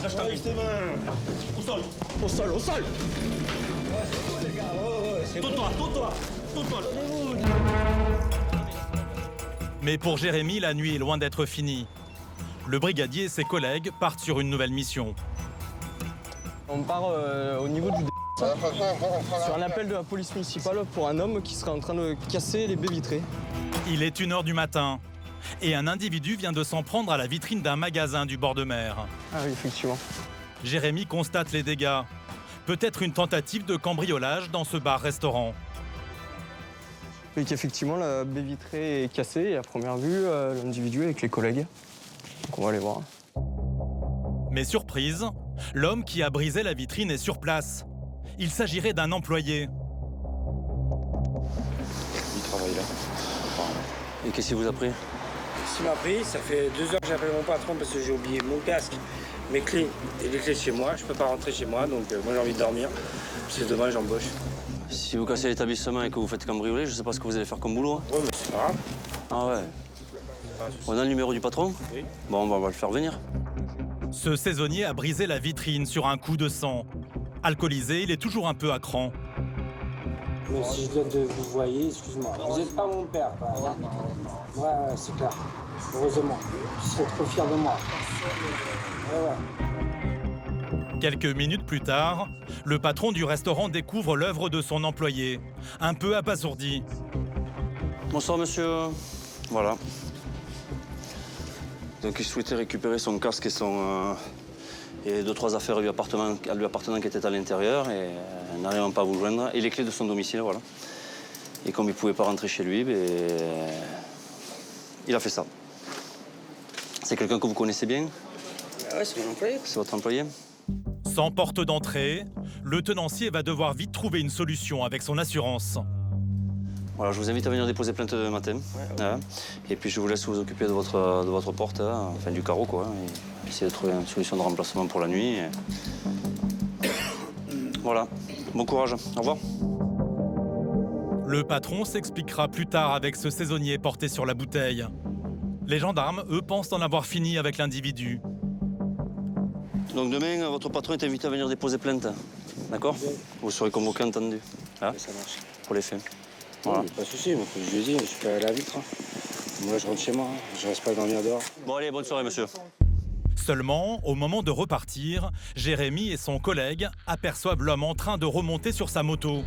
Lâche ta main. Au sol. Au sol, au sol. Tourne-toi. Mais pour Jérémy, la nuit est loin d'être finie. Le brigadier et ses collègues partent sur une nouvelle mission. On part au niveau du sur un appel de la police municipale pour un homme qui serait en train de casser les baies vitrées. Il est 1h du matin et un individu vient de s'en prendre à la vitrine d'un magasin du bord de mer. Ah oui, effectivement. Jérémy constate les dégâts. Peut-être une tentative de cambriolage dans ce bar-restaurant. Et qu'effectivement, la baie vitrée est cassée et à première vue, l'individu est avec les collègues. Donc on va aller voir. Mais surprise, l'homme qui a brisé la vitrine est sur place. Il s'agirait d'un employé. Il travaille là. Et qu'est-ce qu'il vous a pris? Ce qu'il m'a pris, ça fait 2 heures que j'appelle mon patron parce que j'ai oublié mon casque, mes clés et les clés de chez moi. Je peux pas rentrer chez moi, donc moi j'ai envie de dormir. C'est dommage, j'embauche. Si vous cassez l'établissement et que vous faites cambrioler, je sais pas ce que vous allez faire comme boulot. Hein. Ouais, mais c'est pas grave. Ah ouais. On a le numéro du patron? Oui. Bon, on va le faire venir. Ce saisonnier a brisé la vitrine sur un coup de sang. Alcoolisé, il est toujours un peu à cran. Mais si je viens de vous voyer, excuse-moi. Vous n'êtes pas mon père, par exemple. Ouais, c'est clair. Heureusement. Je serais trop fier de moi. Ouais. Quelques minutes plus tard, le patron du restaurant découvre l'œuvre de son employé, un peu abasourdi. Bonsoir, monsieur. Voilà. Donc, il souhaitait récupérer son casque et 2-3 affaires lui appartenant qui étaient à l'intérieur et n'arrivant pas à vous joindre. Et les clés de son domicile, voilà. Et comme il ne pouvait pas rentrer chez lui, il a fait ça. C'est quelqu'un que vous connaissez bien? Ouais, c'est mon employé. C'est votre employé? Sans porte d'entrée, le tenancier va devoir vite trouver une solution avec son assurance. Voilà, je vous invite à venir déposer plainte demain matin. Ouais. Et puis je vous laisse vous occuper de votre porte, enfin du carreau, quoi. Et essayer de trouver une solution de remplacement pour la nuit. Voilà. Bon courage. Au revoir. Le patron s'expliquera plus tard avec ce saisonnier porté sur la bouteille. Les gendarmes, eux, pensent en avoir fini avec l'individu. Donc demain, votre patron est invité à venir déposer plainte. D'accord? Vous serez convoqué, entendu. Ouais, ça marche. Pour les faits. Voilà. Pas de souci, moi, je lui ai dit, je suis pas à la vitre. Moi, je rentre chez moi, je reste pas dormir dehors. Bon, allez, bonne soirée, monsieur. Seulement, au moment de repartir, Jérémy et son collègue aperçoivent l'homme en train de remonter sur sa moto.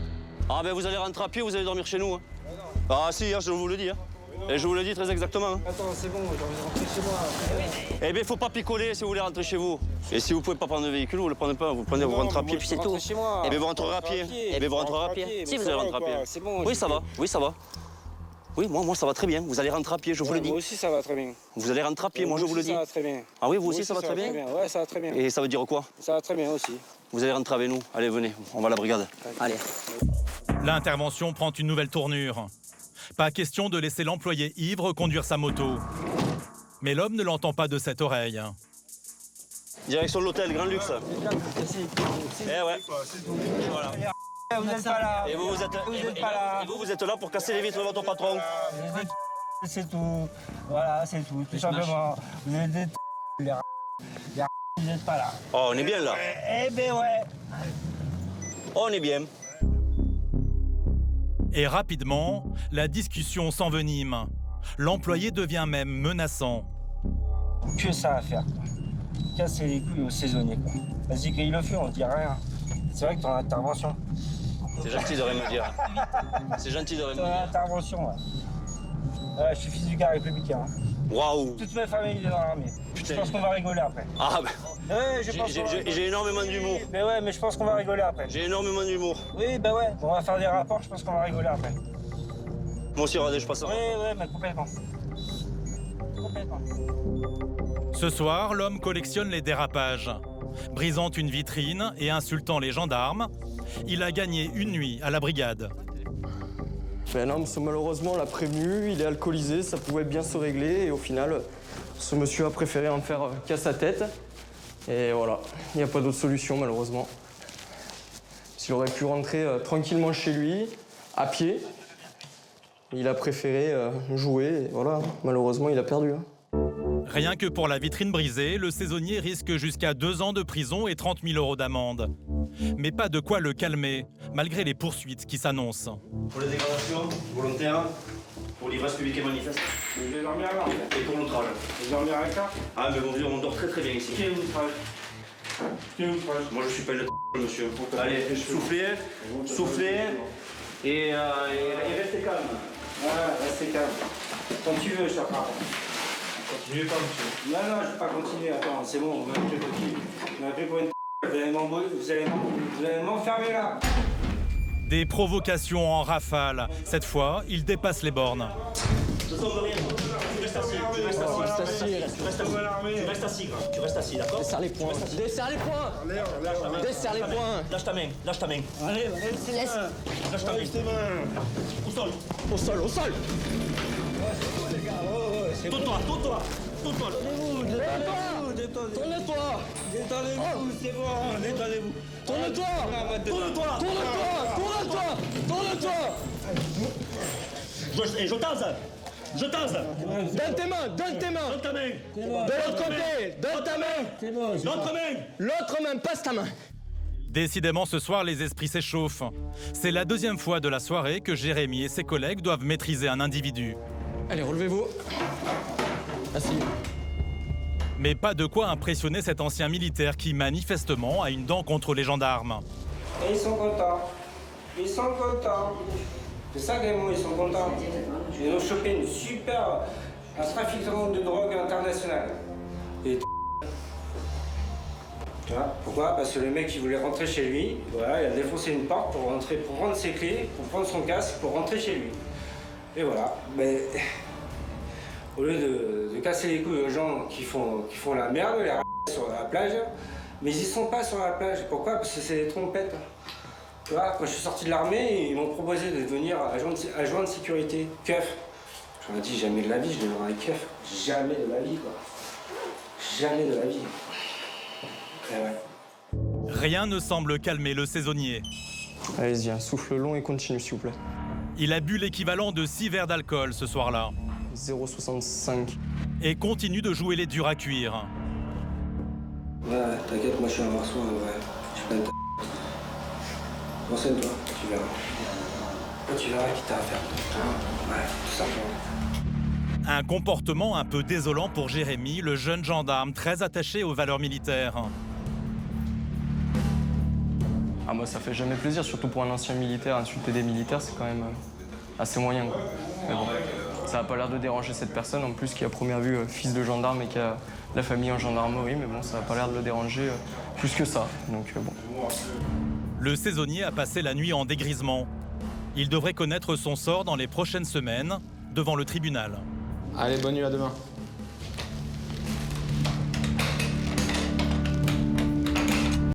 Ah ben vous allez rentrer à pied, vous allez dormir chez nous. Hein. Ah si, je vous le dis. Hein. Et je vous le dis très exactement. Hein. Attends, c'est bon, j'ai envie de rentrer chez moi. Eh bien, faut pas picoler si vous voulez rentrer chez vous. Et si vous pouvez pas prendre le véhicule, vous le prenez pas. Vous rentrez à pied, puis c'est tout. Chez moi. Eh bien, vous rentrerez à pied. Eh bien, vous rentrerez à pied. Si, vous allez rentrer à pied. C'est bon. Oui, ça va. Oui, ça va. Oui, moi, ça va très bien. Vous allez rentrer à pied, je vous le dis. Moi aussi, ça va très bien. Vous allez rentrer à pied, moi, je vous le dis. Ça va très bien. Ah oui, vous aussi, ça va très bien? Ouais, ça va très bien. Et ça veut dire quoi? Ça va très bien aussi. Vous allez rentrer avec nous. Allez, venez, on va à la brigade. Allez. L'intervention prend une nouvelle tournure. Pas question de laisser l'employé ivre conduire sa moto. Mais l'homme ne l'entend pas de cette oreille. Direction de l'hôtel, Grand Luxe. Eh ouais. Voilà. Vous n'êtes pas là. Et vous êtes là pour casser les vitres de votre patron. C'est tout. Voilà, c'est tout. Tout simplement. Vous êtes des les vous n'êtes pas là. Oh, on est bien là. Eh ben ouais. On est bien. Et rapidement, la discussion s'envenime. L'employé devient même menaçant. Que ça à faire, quoi. Casser les couilles aux saisonniers, quoi. Vas-y, grille le feu, on dit rien. C'est vrai que ton intervention. C'est gentil de rien me dire. C'est gentil de rien me Ton dire. intervention, ouais. Ouais, je suis fils du gars républicain. Waouh. Toute ma famille est dans l'armée. Je pense qu'on va rigoler après. Ah ben, Ouais, je pense qu'on va rigoler. j'ai énormément d'humour. Mais ouais, mais je pense qu'on va rigoler après. J'ai énormément d'humour. Oui, bah ouais. On va faire des rapports, je pense qu'on va rigoler après. Moi aussi, regardez, je passe ça. Ouais, mais complètement. Complètement. Ce soir, l'homme collectionne les dérapages. Brisant une vitrine et insultant les gendarmes, il a gagné une nuit à la brigade. Ben non, parce que malheureusement, on l'a prévenu, il est alcoolisé, ça pouvait bien se régler. Et au final, ce monsieur a préféré en faire qu'à sa tête. Et voilà, il n'y a pas d'autre solution, malheureusement. S'il aurait pu rentrer tranquillement chez lui, à pied, il a préféré jouer. Et voilà, malheureusement, il a perdu. Hein. Rien que pour la vitrine brisée, le saisonnier risque jusqu'à 2 ans de prison et 30 000 € d'amende. Mais pas de quoi le calmer, malgré les poursuites qui s'annoncent. Pour les dégradations volontaires, pour l'ivresse publique et manifeste, Je vais dormir là. et pour l'outrage. Je vais dormir avec ça. Ah, mais bon Dieu, on dort très très bien ici. Qui est l'outrage? Qui est l'outrage? Moi, je suis pas une monsieur. Allez, soufflez, soufflez et restez calme. Voilà, restez calme. Quand tu veux, Chakra. Continuez pas, monsieur. Non, non, je vais pas continuer. Attends, c'est bon, vous m'avez pris pour qui? Vous m'avez pris pour une vous allez m'enfermer là. Des provocations en rafale. Cette fois, il dépasse les bornes. Je sens de rien. Tu restes assis. Tu restes assis. Reste assis. Tu restes assis, gars. Tu restes assis, d'accord? Desserre les poings. Desserre les poings. Desserre les poings. Lâche ta main. Lâche ta main. Allez, laisse. Lâche ta main. Au sol. Au sol, au sol. Tourne-toi, tourne-toi. Tourne-toi. Tourne-toi. Détendez-vous, c'est bon, détendez-vous. Tourne-toi. Tourne-toi. Tourne-toi. Tourne-toi. Je t'ase. Je t'ase. Donne tes mains. Donne tes mains. Donne ta main. De l'autre côté. Donne ta main. L'autre main. L'autre main. Passe ta main. Décidément, ce soir, les esprits s'échauffent. C'est la 2e fois de la soirée que Jérémy et ses collègues doivent maîtriser un individu. Allez, relevez-vous. Assis. Mais pas de quoi impressionner cet ancien militaire qui, manifestement, a une dent contre les gendarmes. Et ils sont contents. Ils sont contents. C'est ça, Gaëmon, ils sont contents. Ils ont chopé une super. Un trafiquant de drogue international. Et. Tu vois pourquoi? Parce que le mec, il voulait rentrer chez lui. Voilà, il a défoncé une porte pour rentrer, pour prendre ses clés, pour prendre son casque, pour rentrer chez lui. Et voilà. Mais. Au lieu de casser les couilles aux gens qui font la merde, les sur la plage, mais ils y sont pas sur la plage. Pourquoi? Parce que c'est des trompettes. Tu vois, quand je suis sorti de l'armée, ils m'ont proposé de devenir agent de sécurité, keuf. J'en ai dit jamais de la vie, je deviendrai keuf. Jamais de la vie, quoi. Jamais de la vie. Et ouais. Rien ne semble calmer le saisonnier. Allez-y, un souffle long et continue, s'il vous plaît. Il a bu l'équivalent de 6 verres d'alcool ce soir-là 0,65. et continue de jouer les durs à cuire. Ouais, t'inquiète, moi je suis un marsouin, ouais. Je suis pas une t***. Renseigne-toi, tu verras. Toi, tu verras qui t'a à faire. Ouais, tout simplement. Un comportement un peu désolant pour Jérémy, le jeune gendarme très attaché aux valeurs militaires. Ah, moi, ça fait jamais plaisir, surtout pour un ancien militaire. Insulter des militaires, c'est quand même assez moyen, quoi. Mais bon, ça n'a pas l'air de déranger cette personne, en plus, qui a à première vue fils de gendarme et qui a la famille en gendarmerie, mais bon, ça n'a pas l'air de le déranger plus que ça. Donc, bon. Le saisonnier a passé la nuit en dégrisement. Il devrait connaître son sort dans les prochaines semaines, devant le tribunal. Allez, bonne nuit, à demain.